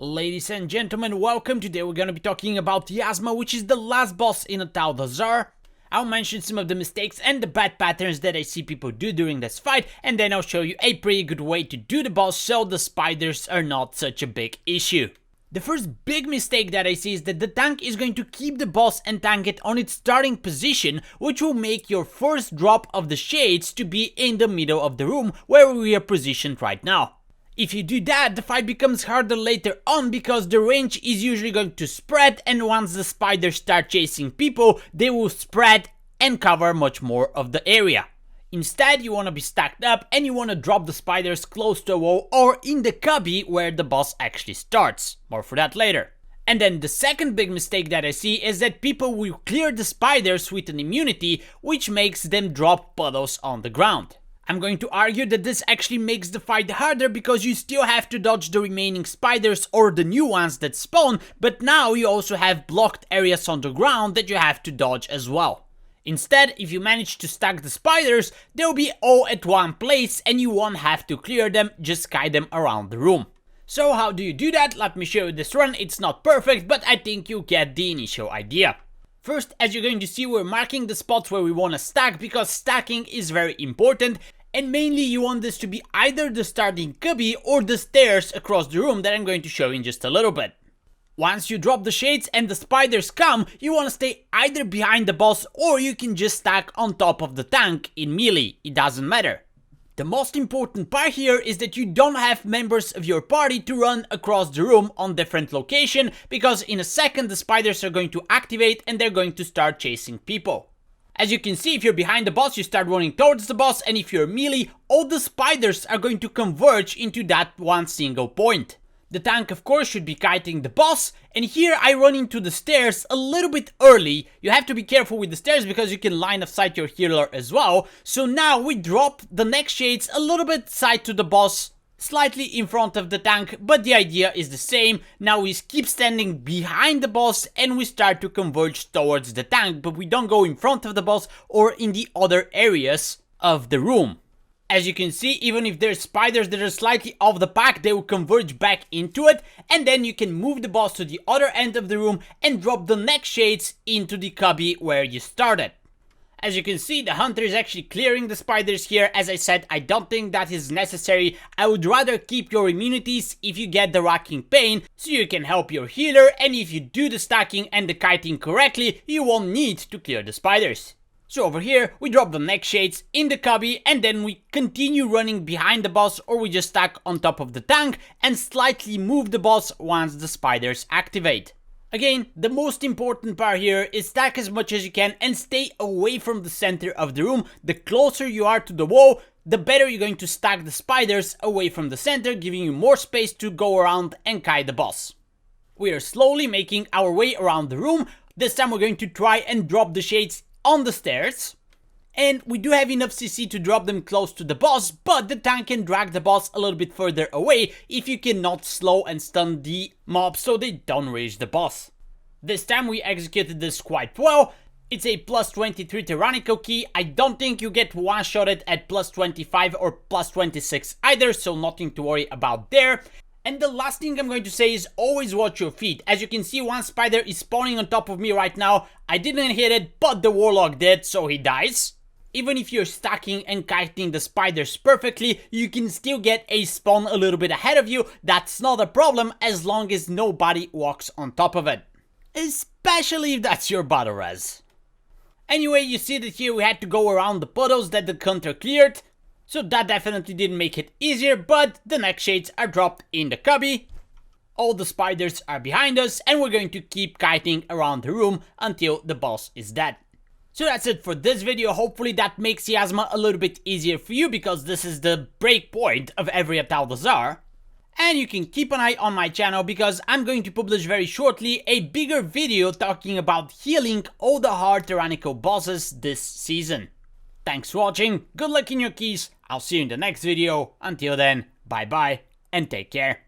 Ladies and gentlemen, welcome. Today we're gonna be talking about Yazma, which is the last boss in Atal'Dazar. I'll mention some of the mistakes and the bad patterns that I see people do during this fight, and then I'll show you a pretty good way to do the boss so the spiders are not such a big issue. The first big mistake that I see is that the tank is going to keep the boss and tank it on its starting position, which will make your first drop of the shades to be in the middle of the room where we are positioned right now. If you do that, the fight becomes harder later on because the range is usually going to spread, and once the spiders start chasing people, they will spread and cover much more of the area. Instead, you want to be stacked up and you want to drop the spiders close to a wall or in the cubby where the boss actually starts. More for that later. And then the second big mistake that I see is that people will clear the spiders with an immunity, which makes them drop puddles on the ground. I'm going to argue that this actually makes the fight harder because you still have to dodge the remaining spiders or the new ones that spawn, but now you also have blocked areas on the ground that you have to dodge as well. Instead, if you manage to stack the spiders, they'll be all at one place and you won't have to clear them, just kite them around the room. So how do you do that? Let me show you this run. It's not perfect, but I think you get the initial idea. First, as you're going to see, we're marking the spots where we want to stack because stacking is very important. And mainly you want this to be either the starting cubby or the stairs across the room that I'm going to show in just a little bit. Once you drop the shades and the spiders come, you want to stay either behind the boss or you can just stack on top of the tank in melee, it doesn't matter. The most important part here is that you don't have members of your party to run across the room on different location, because in a second the spiders are going to activate and they're going to start chasing people. As you can see, if you're behind the boss, you start running towards the boss, and if you're melee, all the spiders are going to converge into that one single point. The tank, of course, should be kiting the boss, and here I run into the stairs a little bit early. You have to be careful with the stairs because you can line of sight your healer as well. So now we drop the next shades a little bit side to the boss, slightly in front of the tank, but the idea is the same. Now we keep standing behind the boss and we start to converge towards the tank, but we don't go in front of the boss or in the other areas of the room. As you can see, even if there's spiders that are slightly off the pack, they will converge back into it, and then you can move the boss to the other end of the room and drop the next shades into the cubby where you started. As you can see, the hunter is actually clearing the spiders here. As I said, I don't think that is necessary. I would rather keep your immunities if you get the racking pain, so you can help your healer, and if you do the stacking and the kiting correctly, you won't need to clear the spiders. So over here, we drop the next shades in the cubby, and then we continue running behind the boss, or we just stack on top of the tank and slightly move the boss once the spiders activate. Again, the most important part here is stack as much as you can and stay away from the center of the room. The closer you are to the wall, the better you're going to stack the spiders away from the center, giving you more space to go around and kite the boss. We are slowly making our way around the room. This time we're going to try and drop the shades on the stairs. And we do have enough CC to drop them close to the boss, but the tank can drag the boss a little bit further away if you cannot slow and stun the mobs so they don't reach the boss. This time we executed this quite well. It's a plus 23 tyrannical key. I don't think you get one-shotted at plus 25 or plus 26 either, so nothing to worry about there. And the last thing I'm going to say is always watch your feet. As you can see, one spider is spawning on top of me right now. I didn't hit it, but the warlock did, so he dies. Even if you're stacking and kiting the spiders perfectly, you can still get a spawn a little bit ahead of you. That's not a problem as long as nobody walks on top of it. Especially if that's your battle res. Anyway, you see that here we had to go around the puddles that the counter cleared. So that definitely didn't make it easier, but the next shades are dropped in the cubby. All the spiders are behind us, and we're going to keep kiting around the room until the boss is dead. So that's it for this video. Hopefully that makes Yazma a little bit easier for you, because this is the break point of every Atal'Dazar. And you can keep an eye on my channel, because I'm going to publish very shortly a bigger video talking about healing all the hard tyrannical bosses this season. Thanks for watching, good luck in your keys, I'll see you in the next video. Until then, bye bye and take care.